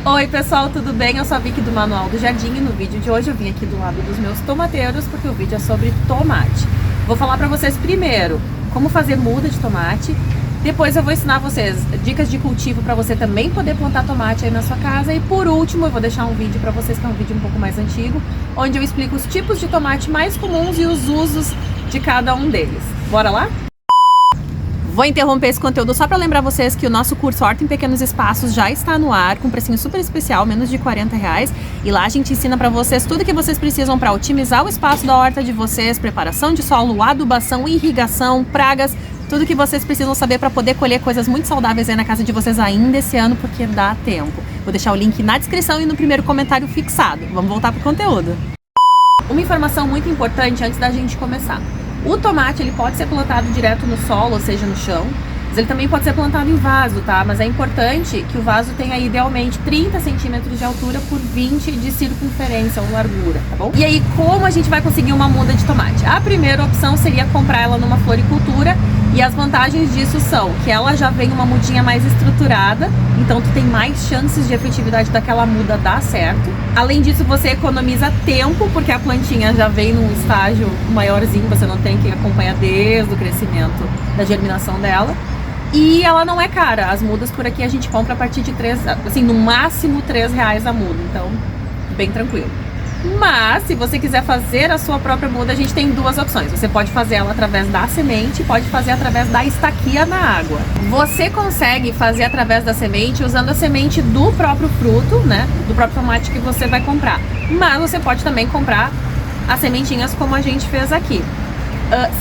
Oi pessoal, tudo bem? Eu sou a Vicky do Manual do Jardim e no vídeo de hoje eu vim aqui do lado dos meus tomateiros porque o vídeo é sobre tomate. Vou falar pra vocês primeiro como fazer muda de tomate, depois eu vou ensinar vocês dicas de cultivo pra você também poder plantar tomate aí na sua casa e por último eu vou deixar um vídeo pra vocês que é um vídeo um pouco mais antigo, onde eu explico os tipos de tomate mais comuns e os usos de cada um deles. Bora lá? Vou interromper esse conteúdo só para lembrar vocês que o nosso curso Horta em Pequenos Espaços já está no ar, com um precinho super especial, menos de R$40. E lá a gente ensina para vocês tudo que vocês precisam para otimizar o espaço da horta de vocês, preparação de solo, adubação, irrigação, pragas, tudo que vocês precisam saber para poder colher coisas muito saudáveis aí na casa de vocês ainda esse ano, porque dá tempo. Vou deixar o link na descrição e no primeiro comentário fixado. Vamos voltar pro conteúdo. Uma informação muito importante antes da gente começar. O tomate ele pode ser plantado direto no solo, ou seja, no chão, mas ele também pode ser plantado em vaso, tá? Mas é importante que o vaso tenha idealmente 30 centímetros de altura por 20 de circunferência ou largura, tá bom? E aí, como a gente vai conseguir uma muda de tomate? A primeira opção seria comprar ela numa floricultura, e as vantagens disso são que ela já vem uma mudinha mais estruturada, então tu tem mais chances de efetividade daquela muda dar certo. Além disso, você economiza tempo, porque a plantinha já vem num estágio maiorzinho, você não tem que acompanhar desde o crescimento da germinação dela. E ela não é cara, as mudas por aqui a gente compra a partir de no máximo R$3 a muda, então bem tranquilo. Mas, se você quiser fazer a sua própria muda, a gente tem duas opções. Você pode fazer ela através da semente, pode fazer através da estaquia na água. Você consegue fazer através da semente usando a semente do próprio fruto, né? Do próprio tomate que você vai comprar. Mas você pode também comprar as sementinhas como a gente fez aqui.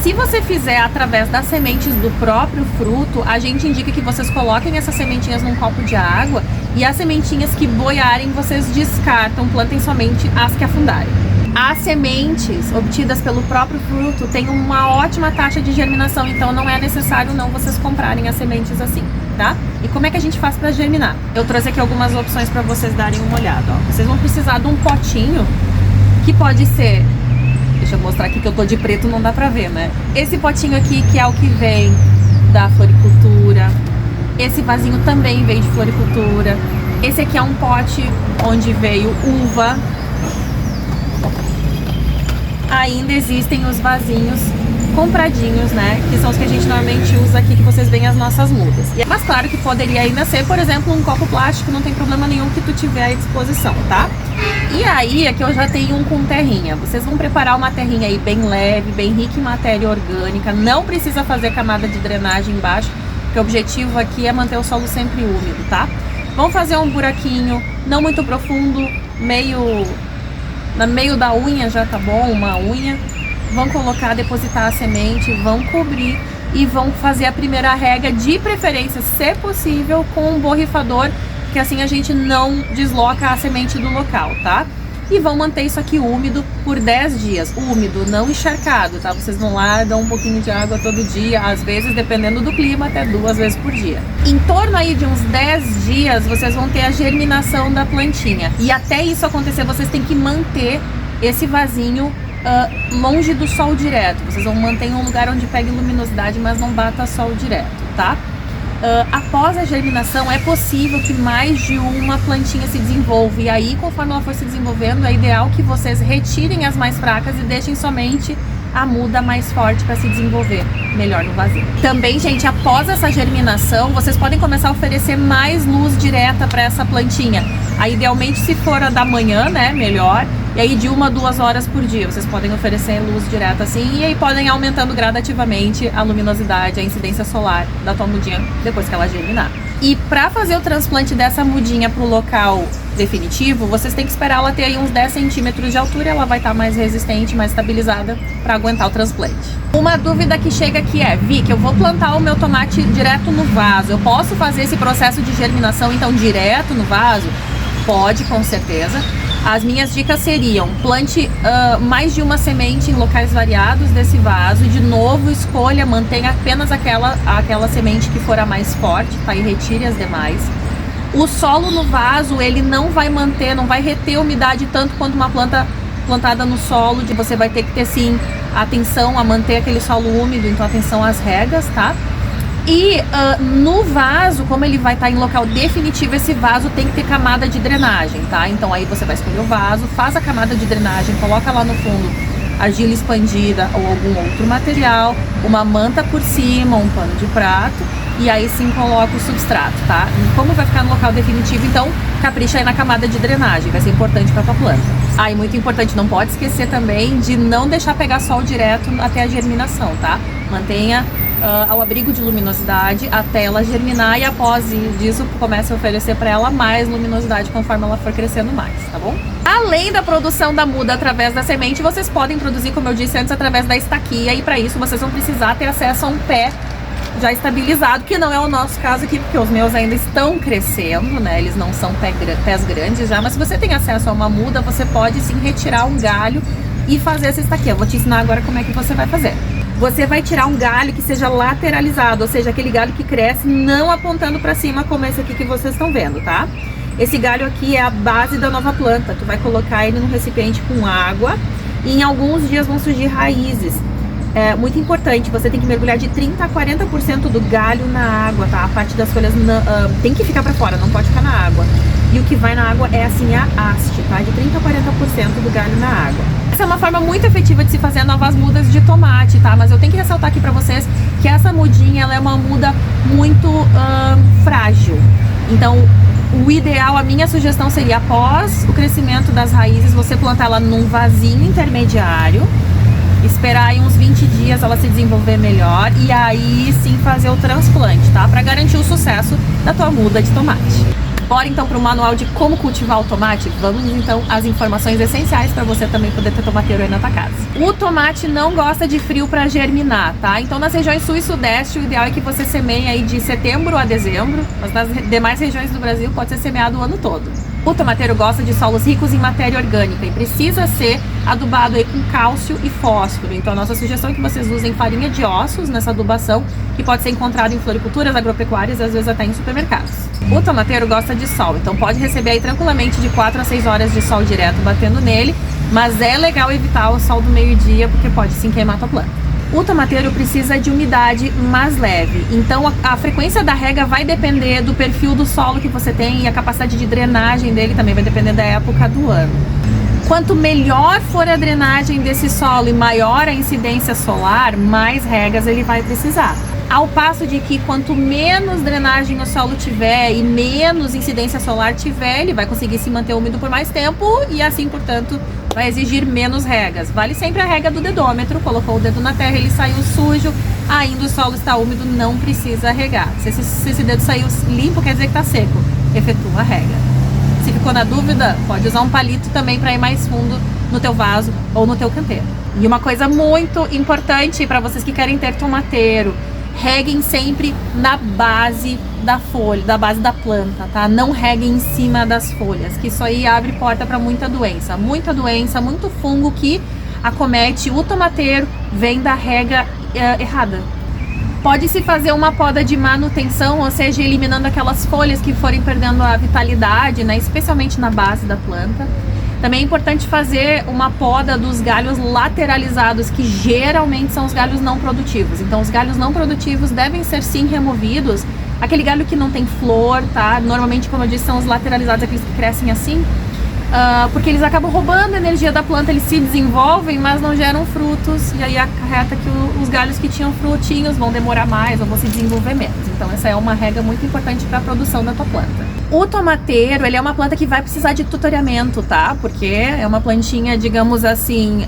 Se você fizer através das sementes do próprio fruto, a gente indica que vocês coloquem essas sementinhas num copo de água e as sementinhas que boiarem vocês descartam, plantem somente as que afundarem. As sementes obtidas pelo próprio fruto têm uma ótima taxa de germinação, então não é necessário não vocês comprarem as sementes assim, tá? E como é que a gente faz para germinar? Eu trouxe aqui algumas opções para vocês darem uma olhada, ó. Vocês vão precisar de um potinho que pode ser... Deixa eu mostrar aqui que eu tô de preto, não dá pra ver, né? Esse potinho aqui, que é o que vem da floricultura. Esse vasinho também veio de floricultura. Esse aqui é um pote onde veio uva. Ainda existem os vasinhos compradinhos, né? Que são os que a gente normalmente usa aqui, que vocês veem as nossas mudas. Mas claro que poderia ainda ser, por exemplo, um copo plástico, não tem problema nenhum que tu tiver à disposição, tá? E aí, aqui eu já tenho um com terrinha. Vocês vão preparar uma terrinha aí bem leve, bem rica em matéria orgânica. Não precisa fazer camada de drenagem embaixo, porque o objetivo aqui é manter o solo sempre úmido, tá? Vão fazer um buraquinho, não muito profundo, no meio da unha já tá bom, uma unha. Vão colocar, depositar a semente, vão cobrir e vão fazer a primeira rega, de preferência, se possível, com um borrifador, que assim a gente não desloca a semente do local, tá? E vão manter isso aqui úmido por 10 dias, úmido, não encharcado, tá? Vocês vão lá, dão um pouquinho de água todo dia, às vezes, dependendo do clima, até 2 vezes por dia. Em torno aí de uns 10 dias, vocês vão ter a germinação da plantinha. E até isso acontecer, vocês têm que manter esse vasinho longe do sol direto. Vocês vão manter em um lugar onde pegue luminosidade, mas não bata sol direto, tá? Após a germinação, é possível que mais de uma plantinha se desenvolva. E aí, conforme ela for se desenvolvendo, é ideal que vocês retirem as mais fracas e deixem somente a muda mais forte para se desenvolver melhor no vasinho. Também, gente, após essa germinação, vocês podem começar a oferecer mais luz direta para essa plantinha. Aí, idealmente, se for a da manhã, né, melhor. E aí de 1 a 2 horas por dia vocês podem oferecer luz direta assim, e aí podem ir aumentando gradativamente a luminosidade, a incidência solar da tua mudinha depois que ela germinar. E para fazer o transplante dessa mudinha pro local definitivo, vocês têm que esperar ela ter aí uns 10 centímetros de altura, ela vai estar mais resistente, mais estabilizada para aguentar o transplante. Uma dúvida que chega aqui é: Vicky, eu vou plantar o meu tomate direto no vaso, eu posso fazer esse processo de germinação então direto no vaso? Pode, com certeza. As minhas dicas seriam: plante mais de uma semente em locais variados desse vaso. De novo, escolha, mantenha apenas aquela semente que for a mais forte, tá? E retire as demais. O solo no vaso, ele não vai reter umidade tanto quanto uma planta plantada no solo. Você vai ter que ter sim atenção a manter aquele solo úmido, então atenção às regas, tá? E no vaso, como ele vai estar em local definitivo, esse vaso tem que ter camada de drenagem, tá? Então aí você vai escolher o vaso, faz a camada de drenagem, coloca lá no fundo argila expandida ou algum outro material, uma manta por cima, um pano de prato, e aí sim coloca o substrato, tá? E como vai ficar no local definitivo, então capricha aí na camada de drenagem, vai ser importante para tua planta. Ah, e muito importante, não pode esquecer também de não deixar pegar sol direto até a germinação, tá? Mantenha ao abrigo de luminosidade até ela germinar, e após disso comece a oferecer para ela mais luminosidade conforme ela for crescendo mais, tá bom? Além da produção da muda através da semente, vocês podem produzir, como eu disse antes, através da estaquia, e para isso vocês vão precisar ter acesso a um pé já estabilizado, que não é o nosso caso aqui, porque os meus ainda estão crescendo, né? Eles não são pés grandes já, mas se você tem acesso a uma muda, você pode sim retirar um galho e fazer essa estaquia. Eu vou te ensinar agora como é que você vai fazer. Você vai tirar um galho que seja lateralizado, ou seja, aquele galho que cresce não apontando para cima, como esse aqui que vocês estão vendo, tá? Esse galho aqui é a base da nova planta. Tu vai colocar ele num recipiente com água e em alguns dias vão surgir raízes. É muito importante, você tem que mergulhar de 30% a 40% do galho na água, tá? A parte das folhas tem que ficar para fora, não pode ficar na água. E o que vai na água é assim a haste, tá? De 30% a 40% do galho na água. Essa é uma forma muito efetiva de se fazer novas mudas de tomate, tá? Mas eu tenho que ressaltar aqui para vocês que essa mudinha, ela é uma muda muito frágil. Então, o ideal, a minha sugestão seria, após o crescimento das raízes, você plantar ela num vasinho intermediário, esperar aí uns 20 dias ela se desenvolver melhor e aí sim fazer o transplante, tá? Para garantir o sucesso da tua muda de tomate. Bora então para o manual de como cultivar o tomate? Vamos então às informações essenciais para você também poder ter tomateiro aí na tua casa. O tomate não gosta de frio para germinar, tá? Então nas regiões sul e sudeste o ideal é que você semeie aí de setembro a dezembro, mas nas demais regiões do Brasil pode ser semeado o ano todo. O tomateiro gosta de solos ricos em matéria orgânica e precisa ser adubado aí com cálcio e fósforo. Então a nossa sugestão é que vocês usem farinha de ossos nessa adubação, que pode ser encontrada em floriculturas agropecuárias e às vezes até em supermercados. O tomateiro gosta de sol, então pode receber aí tranquilamente de 4 a 6 horas de sol direto batendo nele, mas é legal evitar o sol do meio-dia porque pode sim queimar a tua planta. O tomateiro precisa de umidade mais leve, então a frequência da rega vai depender do perfil do solo que você tem e a capacidade de drenagem dele também vai depender da época do ano. Quanto melhor for a drenagem desse solo e maior a incidência solar, mais regas ele vai precisar. Ao passo de que quanto menos drenagem o solo tiver e menos incidência solar tiver, ele vai conseguir se manter úmido por mais tempo e assim, portanto, vai exigir menos regas. Vale sempre a rega do dedômetro, colocou o dedo na terra, ele saiu sujo, ainda o solo está úmido, não precisa regar. Se esse dedo saiu limpo, quer dizer que está seco, efetua a rega. Se ficou na dúvida, pode usar um palito também para ir mais fundo no teu vaso ou no teu canteiro. E uma coisa muito importante para vocês que querem ter tomateiro, reguem sempre na base da folha, da base da planta, tá? Não reguem em cima das folhas, que isso aí abre porta para muita doença, muito fungo que acomete o tomateiro, vem da rega errada. Pode-se fazer uma poda de manutenção, ou seja, eliminando aquelas folhas que forem perdendo a vitalidade, né? Especialmente na base da planta. Também é importante fazer uma poda dos galhos lateralizados, que geralmente são os galhos não produtivos. Então os galhos não produtivos devem ser sim removidos. Aquele galho que não tem flor, tá? Normalmente, como eu disse, são os lateralizados, aqueles que crescem assim. Porque eles acabam roubando a energia da planta, eles se desenvolvem, mas não geram frutos. E aí acarreta que os galhos que tinham frutinhos vão demorar mais ou vão se desenvolver menos. Então essa é uma regra muito importante para a produção da tua planta. O tomateiro, ele é uma planta que vai precisar de tutoriamento, tá? Porque é uma plantinha, digamos assim,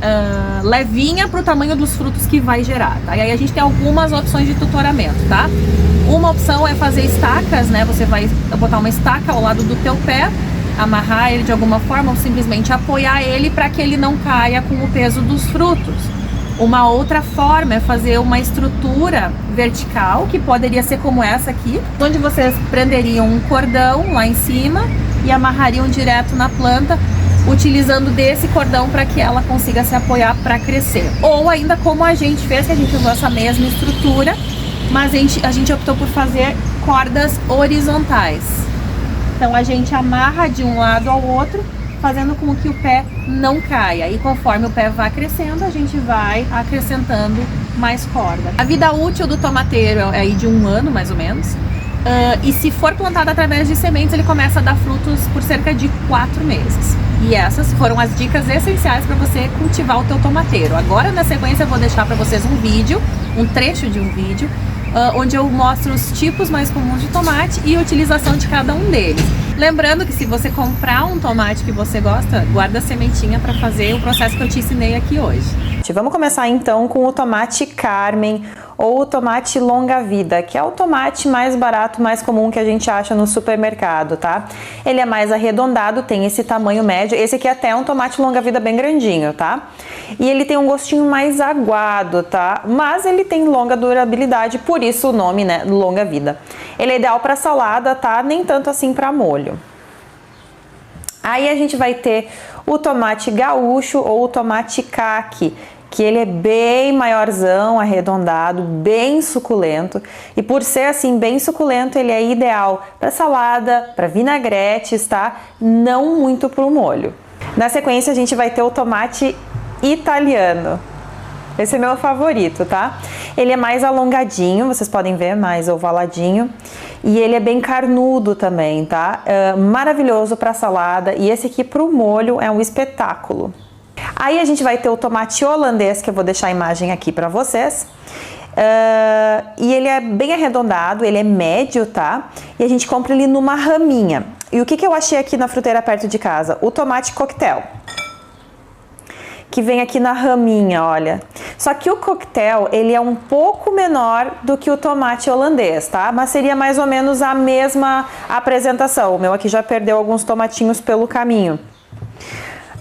levinha para o tamanho dos frutos que vai gerar, tá? E aí a gente tem algumas opções de tutoramento, tá? Uma opção é fazer estacas, né? Você vai botar uma estaca ao lado do teu pé, amarrar ele de alguma forma ou simplesmente apoiar ele para que ele não caia com o peso dos frutos. Uma outra forma é fazer uma estrutura vertical, que poderia ser como essa aqui, onde vocês prenderiam um cordão lá em cima e amarrariam direto na planta, utilizando desse cordão para que ela consiga se apoiar para crescer. Ou ainda como a gente fez, que a gente usou essa mesma estrutura, mas a gente optou por fazer cordas horizontais. Então a gente amarra de um lado ao outro, fazendo com que o pé não caia. E conforme o pé vai crescendo, a gente vai acrescentando mais corda. A vida útil do tomateiro é aí de 1 ano, mais ou menos. E se for plantado através de sementes, ele começa a dar frutos por cerca de 4 meses. E essas foram as dicas essenciais para você cultivar o teu tomateiro. Agora, na sequência, eu vou deixar para vocês um vídeo, um trecho de um vídeo, onde eu mostro os tipos mais comuns de tomate e a utilização de cada um deles. Lembrando que se você comprar um tomate que você gosta, guarda a sementinha para fazer o processo que eu te ensinei aqui hoje. Vamos começar então com o tomate Carmen ou o tomate longa-vida, que é o tomate mais barato, mais comum que a gente acha no supermercado, tá? Ele é mais arredondado, tem esse tamanho médio. Esse aqui até é um tomate longa-vida bem grandinho, tá? E ele tem um gostinho mais aguado, tá? Mas ele tem longa durabilidade, por isso o nome, né, longa-vida. Ele é ideal para salada, tá? Nem tanto assim para molho. Aí a gente vai ter o tomate gaúcho ou o tomate caqui, que ele é bem maiorzão, arredondado, bem suculento. E por ser assim bem suculento, ele é ideal para salada, para vinagretes, tá? Não muito para o molho. Na sequência a gente vai ter o tomate italiano. Esse é meu favorito, tá? Ele é mais alongadinho, vocês podem ver, mais ovaladinho. E ele é bem carnudo também, tá? Maravilhoso para salada. E esse aqui para o molho é um espetáculo. Aí a gente vai ter o tomate holandês, que eu vou deixar a imagem aqui para vocês. E ele é bem arredondado, ele é médio, tá? E a gente compra ele numa raminha. E o que eu achei aqui na fruteira perto de casa? O tomate coquetel, que vem aqui na raminha, olha. Só que o coquetel, ele é um pouco menor do que o tomate holandês, tá? Mas seria mais ou menos a mesma apresentação. O meu aqui já perdeu alguns tomatinhos pelo caminho.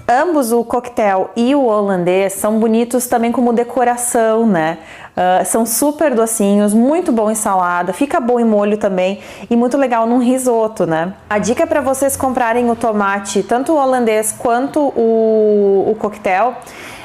Ambos, o coquetel e o holandês, são bonitos também como decoração, né? São super docinhos, muito bom em salada, fica bom em molho também e muito legal num risoto, né? A dica para vocês comprarem o tomate, tanto o holandês quanto o coquetel,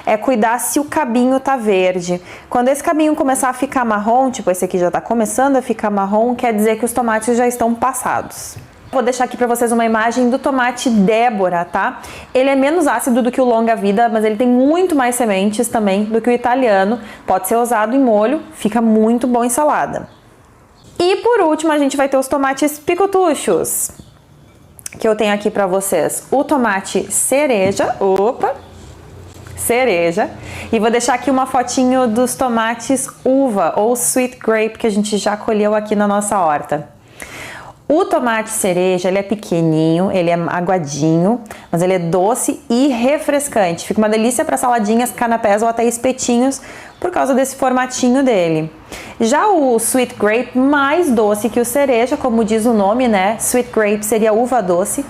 é cuidar se o cabinho tá verde. Quando esse cabinho começar a ficar marrom, tipo esse aqui já tá começando a ficar marrom, quer dizer que os tomates já estão passados. Vou deixar aqui para vocês uma imagem do tomate Débora, tá? Ele é menos ácido do que o longa-vida, mas ele tem muito mais sementes também do que o italiano. Pode ser usado em molho, fica muito bom em salada. E por último, a gente vai ter os tomates picotuchos, que eu tenho aqui para vocês. O tomate cereja, cereja. E vou deixar aqui uma fotinho dos tomates uva ou sweet grape, que a gente já colheu aqui na nossa horta. O tomate cereja, ele é pequenininho, ele é aguadinho, mas ele é doce e refrescante. Fica uma delícia para saladinhas, canapés ou até espetinhos por causa desse formatinho dele. Já o sweet grape, mais doce que o cereja, como diz o nome, né? Sweet grape seria uva doce.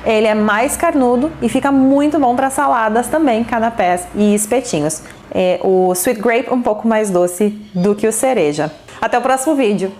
Ele é mais carnudo e fica muito bom para saladas também, canapés e espetinhos. O sweet grape um pouco mais doce do que o cereja. Até o próximo vídeo!